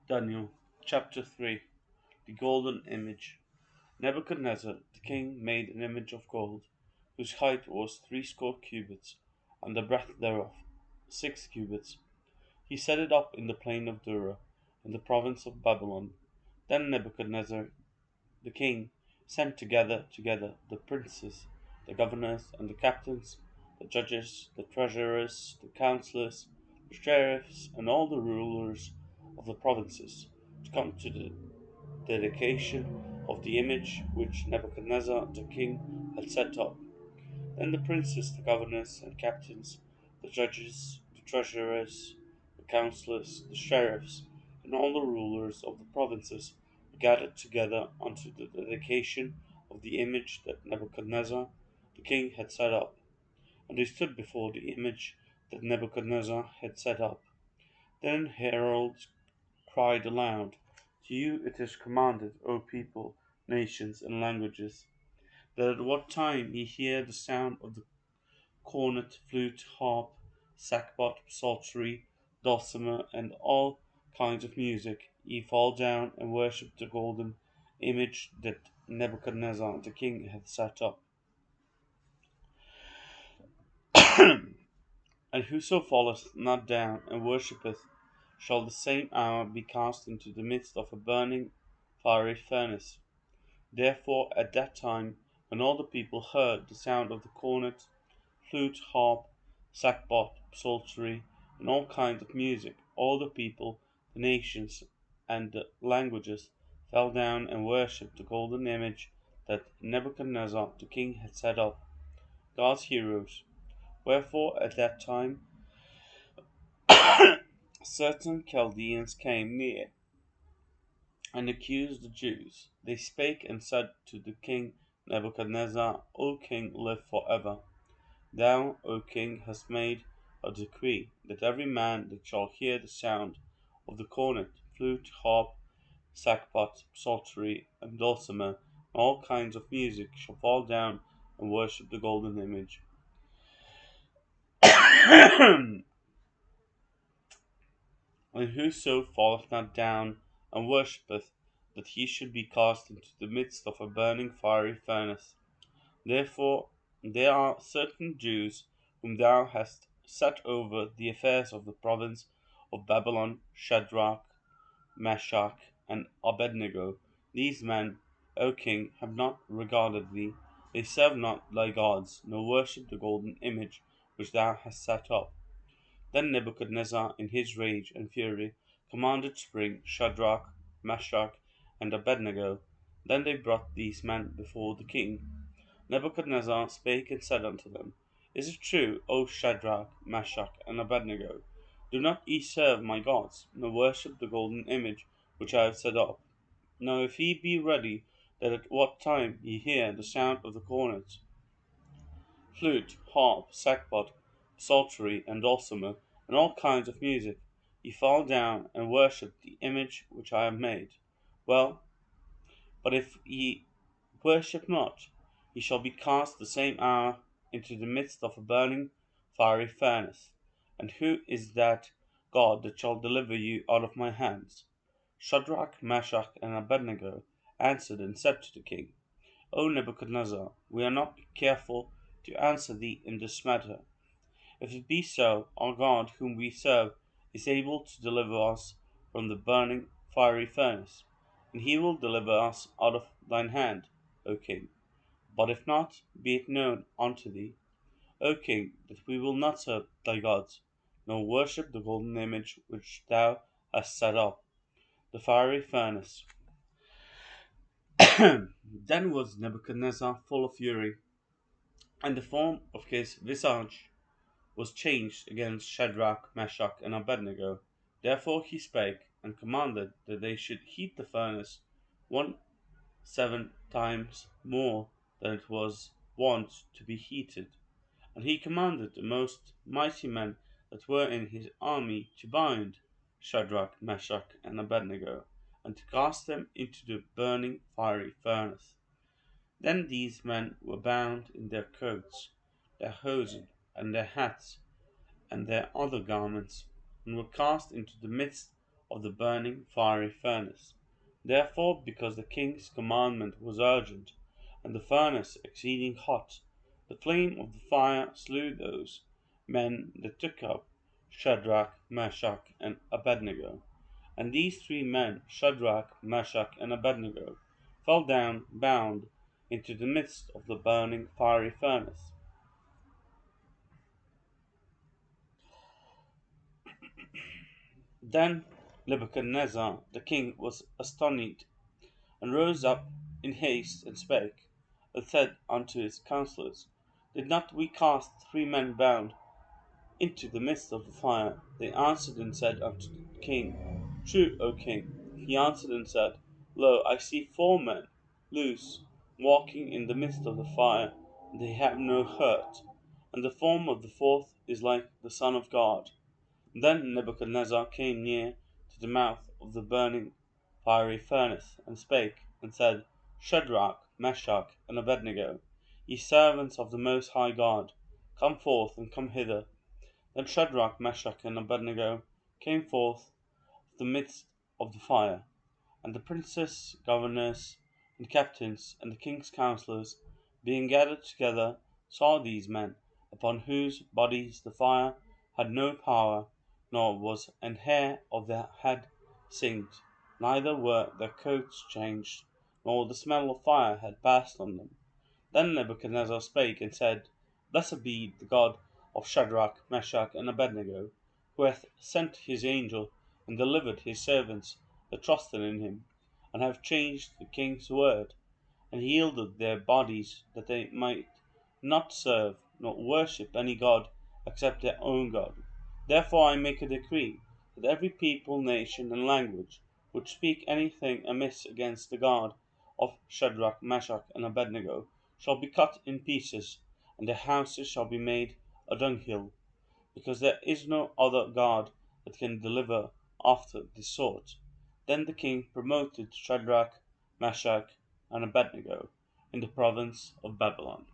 Daniel chapter 3. The golden image. Nebuchadnezzar the king made an image of gold, whose height was threescore cubits, and the breadth thereof 6 cubits. He set it up in the plain of Dura, in the province of Babylon. Then Nebuchadnezzar the king sent together the princes, the governors, and the captains, the judges, the treasurers, the counselors, the sheriffs, and all the rulers of the provinces, to come to the dedication of the image which Nebuchadnezzar the king had set up. Then the princes, the governors and captains, the judges, the treasurers, the counselors, the sheriffs, and all the rulers of the provinces were gathered together unto the dedication of the image that Nebuchadnezzar the king had set up. And they stood before the image that Nebuchadnezzar had set up. Then heralds cried aloud, To you it is commanded, O people, nations, and languages, that at what time ye hear the sound of the cornet, flute, harp, sackbut, psaltery, dulcimer, and all kinds of music, ye fall down and worship the golden image that Nebuchadnezzar the king hath set up. And whoso falleth not down and worshippeth shall the same hour be cast into the midst of a burning fiery furnace. Therefore at that time, when all the people heard the sound of the cornet, flute, harp, sackbut, psaltery, and all kinds of music, all the people, the nations, and the languages fell down and worshipped the golden image that Nebuchadnezzar the king had set up, God's heroes. Wherefore at that time certain Chaldeans came near and accused the Jews. They spake and said to the king Nebuchadnezzar, O king, live for ever. Thou, O king, hast made a decree that every man that shall hear the sound of the cornet, flute, harp, sackbut, psaltery, and dulcimer, and all kinds of music, shall fall down and worship the golden image. And whoso falleth not down and worshippeth, that he should be cast into the midst of a burning fiery furnace. Therefore there are certain Jews whom thou hast set over the affairs of the province of Babylon, Shadrach, Meshach, and Abednego. These men, O king, have not regarded thee. They serve not thy gods, nor worship the golden image which thou hast set up. Then Nebuchadnezzar, in his rage and fury, commanded to bring Shadrach, Meshach, and Abednego. Then they brought these men before the king. Nebuchadnezzar spake and said unto them, Is it true, O Shadrach, Meshach, and Abednego? Do not ye serve my gods, nor worship the golden image which I have set up? Now if ye be ready, that at what time ye hear the sound of the cornet, flute, harp, sackbut, psaltery, and dulcimer, and all kinds of music, ye fall down and worship the image which I have made. Well, but if ye worship not, ye shall be cast the same hour into the midst of a burning fiery furnace. And who is that God that shall deliver you out of my hands? Shadrach, Meshach, and Abednego answered and said to the king, O Nebuchadnezzar, we are not careful to answer thee in this matter. If it be so, our God, whom we serve, is able to deliver us from the burning fiery furnace, and he will deliver us out of thine hand, O king. But if not, be it known unto thee, O king, that we will not serve thy gods, nor worship the golden image which thou hast set up, the fiery furnace. Then was Nebuchadnezzar full of fury, and the form of his visage was changed against Shadrach, Meshach, and Abednego. Therefore he spake, and commanded that they should heat the furnace 17 times more than it was wont to be heated. And he commanded the most mighty men that were in his army to bind Shadrach, Meshach, and Abednego, and to cast them into the burning fiery furnace. Then these men were bound in their coats, their hosen, and their hats, and their other garments, and were cast into the midst of the burning fiery furnace. Therefore, because the king's commandment was urgent, and the furnace exceeding hot, the flame of the fire slew those men that took up Shadrach, Meshach, and Abednego. And these three men, Shadrach, Meshach, and Abednego, fell down bound into the midst of the burning fiery furnace. Then Nebuchadnezzar the king was astonished, and rose up in haste, and spake, and said unto his counselors, Did not we cast three men bound into the midst of the fire? They answered and said unto the king, True, O king. He answered and said, Lo, I see four men loose, walking in the midst of the fire, and they have no hurt, and the form of the fourth is like the Son of God. Then Nebuchadnezzar came near to the mouth of the burning fiery furnace, and spake, and said, Shadrach, Meshach, and Abednego, ye servants of the Most High God, come forth and come hither. Then Shadrach, Meshach, and Abednego came forth of the midst of the fire. And the princes, governors, and captains, and the king's counselors, being gathered together, saw these men, upon whose bodies the fire had no power, nor was an hair of their head singed, neither were their coats changed, nor the smell of fire had passed on them. Then Nebuchadnezzar spake and said, Blessed be the God of Shadrach, Meshach, and Abednego, who hath sent his angel and delivered his servants that trusted in him, and have changed the king's word, and yielded their bodies that they might not serve nor worship any god except their own God. Therefore I make a decree that every people, nation, and language which speak anything amiss against the God of Shadrach, Meshach, and Abednego shall be cut in pieces, and their houses shall be made a dunghill, because there is no other God that can deliver after this sort. Then the king promoted Shadrach, Meshach, and Abednego in the province of Babylon.